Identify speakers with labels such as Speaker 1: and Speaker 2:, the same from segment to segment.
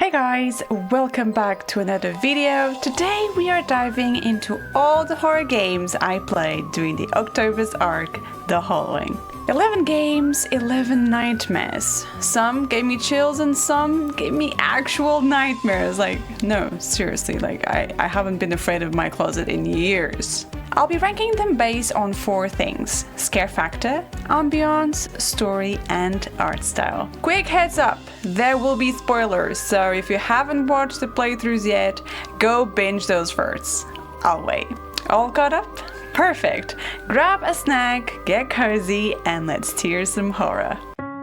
Speaker 1: Hi guys, welcome back to another video. Today we are diving into all the horror games I played during the October's arc, The Halloween. 11 games, 11 nightmares. Some gave me chills and some gave me actual nightmares. No, seriously, I haven't been afraid of my closet in years. I'll be ranking them based on 4 things: scare factor, ambience, story, and art style. Quick heads up, there will be spoilers, so if you haven't watched the playthroughs yet, go binge those first. I'll wait. All caught up? Perfect! Grab a snack, get cozy, and let's tear some horror.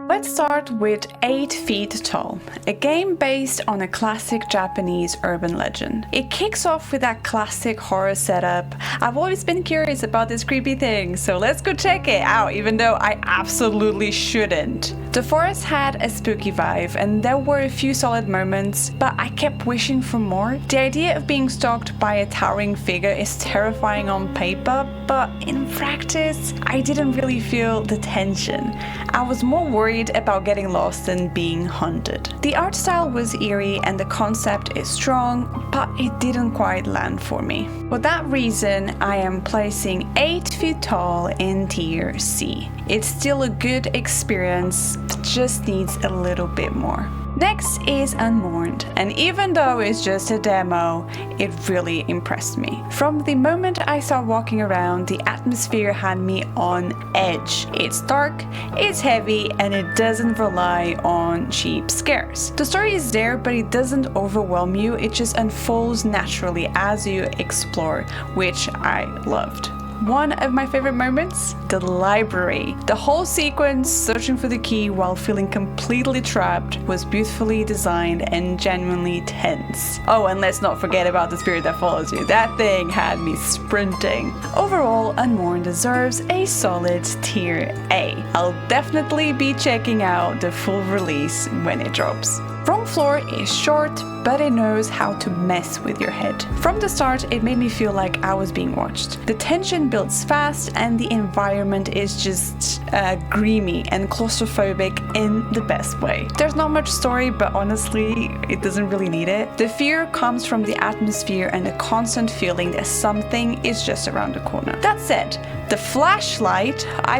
Speaker 1: Let's start with 8 Feet Tall, a game based on a classic Japanese urban legend. It kicks off with that classic horror setup. I've always been curious about this creepy thing, so let's go check it out, even though I absolutely shouldn't. The forest had a spooky vibe, and there were a few solid moments, but I kept wishing for more. The idea of being stalked by a towering figure is terrifying on paper, but in practice, I didn't really feel the tension. I was more worried about getting lost than being hunted. The art style was eerie and the concept is strong, but it didn't quite land for me. For that reason, I am placing 8 Feet Tall in tier C. It's still a good experience, but just needs a little bit more. Next is Unmourned, and even though it's just a demo, it really impressed me. From the moment I started walking around, the atmosphere had me on edge. It's dark, it's heavy, and it doesn't rely on cheap scares. The story is there, but it doesn't overwhelm you, it just unfolds naturally as you explore, which I loved. One of my favorite moments? The library. The whole sequence, searching for the key while feeling completely trapped, was beautifully designed and genuinely tense. Oh, and let's not forget about the spirit that follows you. That thing had me sprinting. Overall, Unmourned deserves a solid tier A. I'll definitely be checking out the full release when it drops. Wrong Floor is short, but it knows how to mess with your head. From the start, it made me feel like I was being watched. The tension builds fast and the environment is just grimy and claustrophobic in the best way. There's not much story, but honestly, it doesn't really need it. The fear comes from the atmosphere and the constant feeling that something is just around the corner. That said, the flashlight, I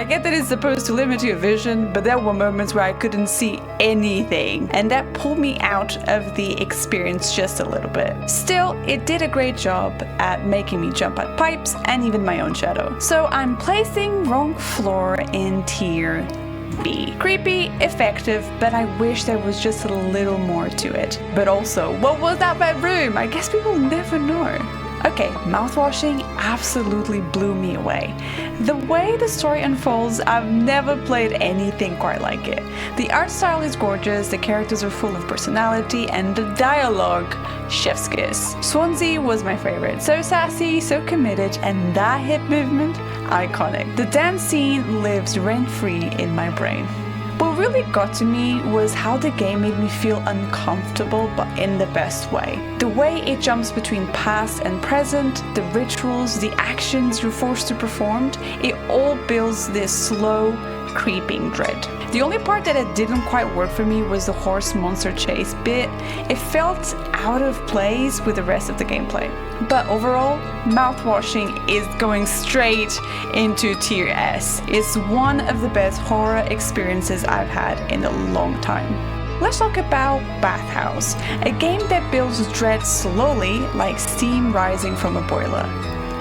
Speaker 1: get that it's supposed to limit your vision, but there were moments where I couldn't see anything, and that pulled me out of the experience just a little bit. Still, it did a great job at making me jump at pipes and even my own shadow. So I'm placing Wrong Floor in tier B. Creepy, effective, but I wish there was just a little more to it. But also, what was that bad room? I guess people never know. Okay, mouthwashing absolutely blew me away. The way the story unfolds, I've never played anything quite like it. The art style is gorgeous, the characters are full of personality, and the dialogue, chef's kiss. Swansea was my favorite. So sassy, so committed, and that hip movement, iconic. The dance scene lives rent-free in my brain. What really got to me was how the game made me feel uncomfortable, but in the best way. The way it jumps between past and present, the rituals, the actions you're forced to perform, it all builds this slow, creeping dread. The only part that it didn't quite work for me was the horse monster chase bit. It felt out of place with the rest of the gameplay. But overall, mouthwashing is going straight into tier S. It's one of the best horror experiences I've had in a long time. Let's talk about Bathhouse, a game that builds dread slowly like steam rising from a boiler.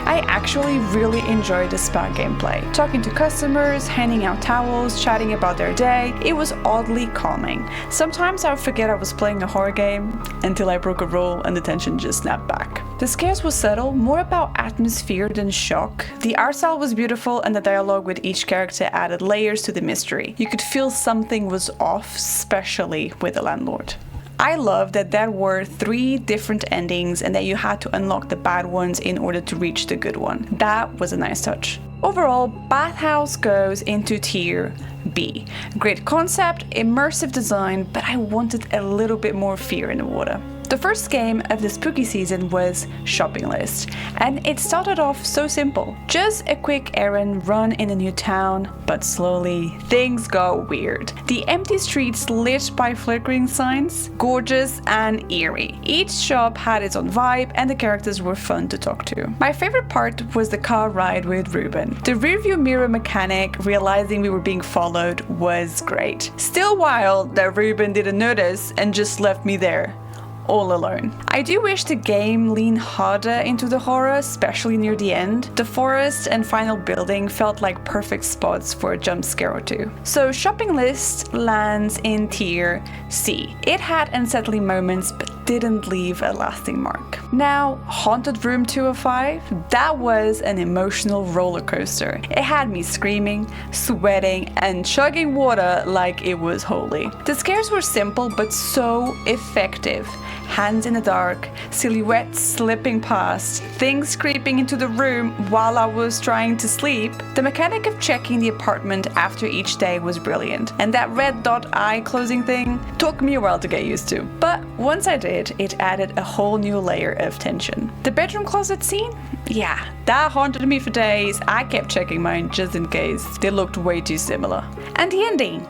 Speaker 1: I actually really enjoyed the spa gameplay. Talking to customers, handing out towels, chatting about their day, it was oddly calming. Sometimes I would forget I was playing a horror game until I broke a rule and the tension just snapped back. The scares were subtle, more about atmosphere than shock. The art style was beautiful and the dialogue with each character added layers to the mystery. You could feel something was off, especially with the landlord. I love that there were 3 different endings and that you had to unlock the bad ones in order to reach the good one. That was a nice touch. Overall, Bathhouse goes into tier B. Great concept, immersive design, but I wanted a little bit more fear in the water. The first game of the spooky season was Shopping List, and it started off so simple. Just a quick errand run in a new town, but slowly things got weird. The empty streets lit by flickering signs, gorgeous and eerie. Each shop had its own vibe and the characters were fun to talk to. My favorite part was the car ride with Ruben. The rearview mirror mechanic, realizing we were being followed, was great. Still wild that Ruben didn't notice and just left me there, all alone. I do wish the game leaned harder into the horror, especially near the end. The forest and final building felt like perfect spots for a jump scare or two. So Shopping List lands in tier C. It had unsettling moments but didn't leave a lasting mark. Now, Haunted Room 205, that was an emotional roller coaster. It had me screaming, sweating, and chugging water like it was holy. The scares were simple but so effective. Hands in the dark, silhouettes slipping past, things creeping into the room while I was trying to sleep. The mechanic of checking the apartment after each day was brilliant, and that red dot eye closing thing took me a while to get used to. But once I did, it added a whole new layer of tension. The bedroom closet scene? Yeah, that haunted me for days. I kept checking mine just in case. They looked way too similar. And the ending?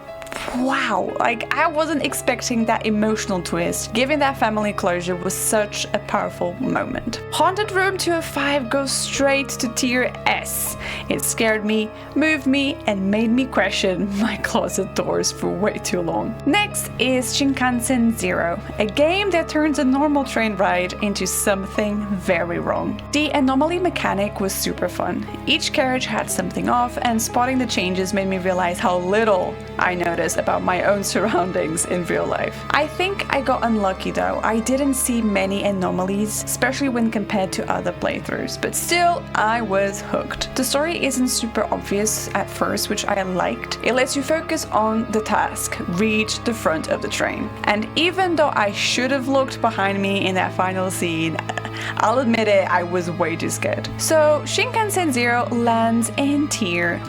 Speaker 1: Wow, like I wasn't expecting that emotional twist. Giving that family closure was such a powerful moment. Haunted Room 205 goes straight to tier S. It scared me, moved me, and made me question my closet doors for way too long. Next is Shinkansen Zero, a game that turns a normal train ride into something very wrong. The anomaly mechanic was super fun. Each carriage had something off, and spotting the changes made me realize how little I noticed about my own surroundings in real life. I think I got unlucky though. I didn't see many anomalies, especially when compared to other playthroughs, but still I was hooked. The story isn't super obvious at first, which I liked. It lets you focus on the task, reach the front of the train. And even though I should have looked behind me in that final scene, I'll admit it, I was way too scared. So Shinkansen Zero lands in tier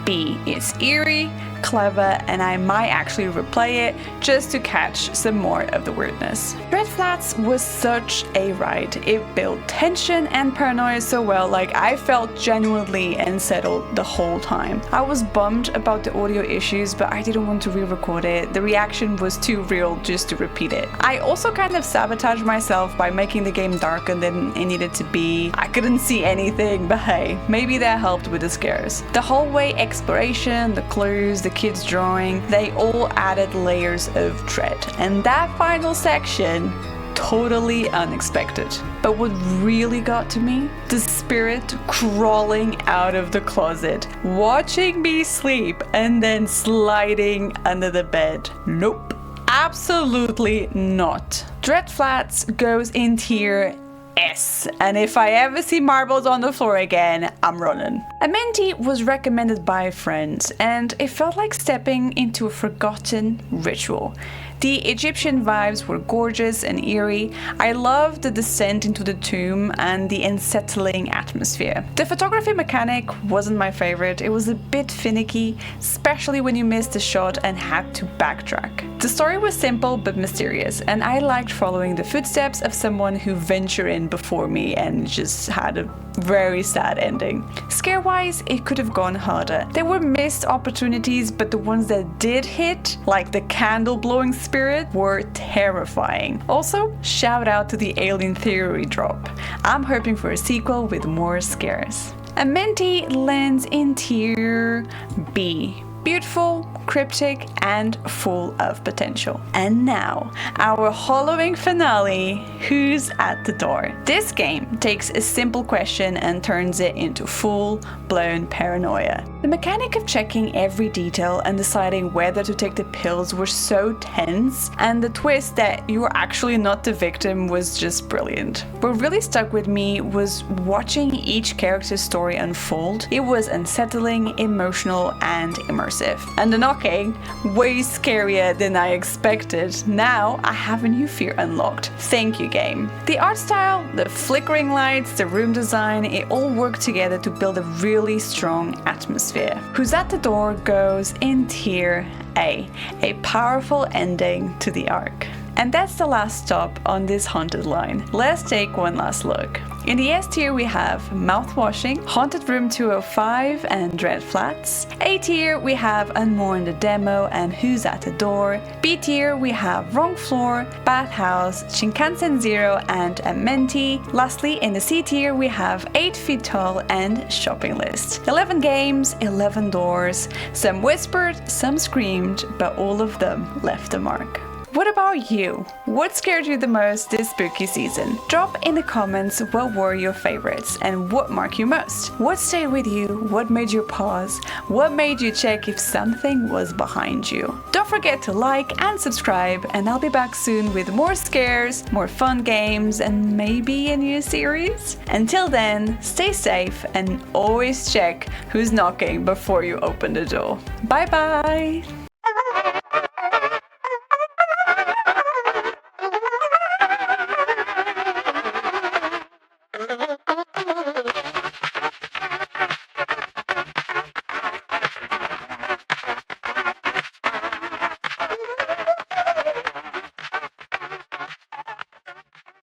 Speaker 1: B. It's eerie, clever, and I might actually replay it just to catch some more of the weirdness. Dread Flats was such a ride. It built tension and paranoia so well, like I felt genuinely unsettled the whole time. I was bummed about the audio issues, but I didn't want to re-record it. The reaction was too real just to repeat it. I also kind of sabotaged myself by making the game darker than it needed to be. I couldn't see anything, but hey, maybe that helped with the scares. The hallway exploration, the clues, the kids drawing, they all added layers of dread. And that final section, totally unexpected. But what really got to me? The spirit crawling out of the closet, watching me sleep, and then sliding under the bed. Nope. Absolutely not. Dread Flats goes in tier S, and if I ever see marbles on the floor again, I'm running. Amenti was recommended by friends, and it felt like stepping into a forgotten ritual. The Egyptian vibes were gorgeous and eerie. I loved the descent into the tomb and the unsettling atmosphere. The photography mechanic wasn't my favorite. It was a bit finicky, especially when you missed a shot and had to backtrack. The story was simple but mysterious, and I liked following the footsteps of someone who ventured in before me and just had a very sad ending. Scare-wise, it could have gone harder. There were missed opportunities, but the ones that did hit, like the candle-blowing spirit, were terrifying. Also, shout out to the Alien Theory drop. I'm hoping for a sequel with more scares. Amenti lands in tier B. Beautiful, cryptic, and full of potential. And now, our Halloween finale, who's at the door? This game takes a simple question and turns it into full-blown paranoia. The mechanic of checking every detail and deciding whether to take the pills were so tense, and the twist that you were actually not the victim was just brilliant. What really stuck with me was watching each character's story unfold. It was unsettling, emotional, and immersive. And the knocking, way scarier than I expected. Now I have a new fear unlocked. Thank you, game. The art style, the flickering lights, the room design, it all worked together to build a really strong atmosphere. Who's at the Door goes in tier A powerful ending to the arc. And that's the last stop on this haunted line. Let's take one last look. In the S tier we have Mouthwashing, Haunted Room 205 and Dread Flats. A tier we have Unmourn the Demo and Who's at the Door. B tier we have Wrong Floor, Bathhouse, Shinkansen Zero and Amenti. Lastly, in the C tier we have 8 Feet Tall and Shopping List. 11 games, 11 doors. Some whispered, some screamed, but all of them left a mark. What about you? What scared you the most this spooky season? Drop in the comments what were your favorites and what marked you most. What stayed with you? What made you pause? What made you check if something was behind you? Don't forget to like and subscribe, and I'll be back soon with more scares, more fun games, and maybe a new series. Until then, stay safe and always check who's knocking before you open the door. Bye bye!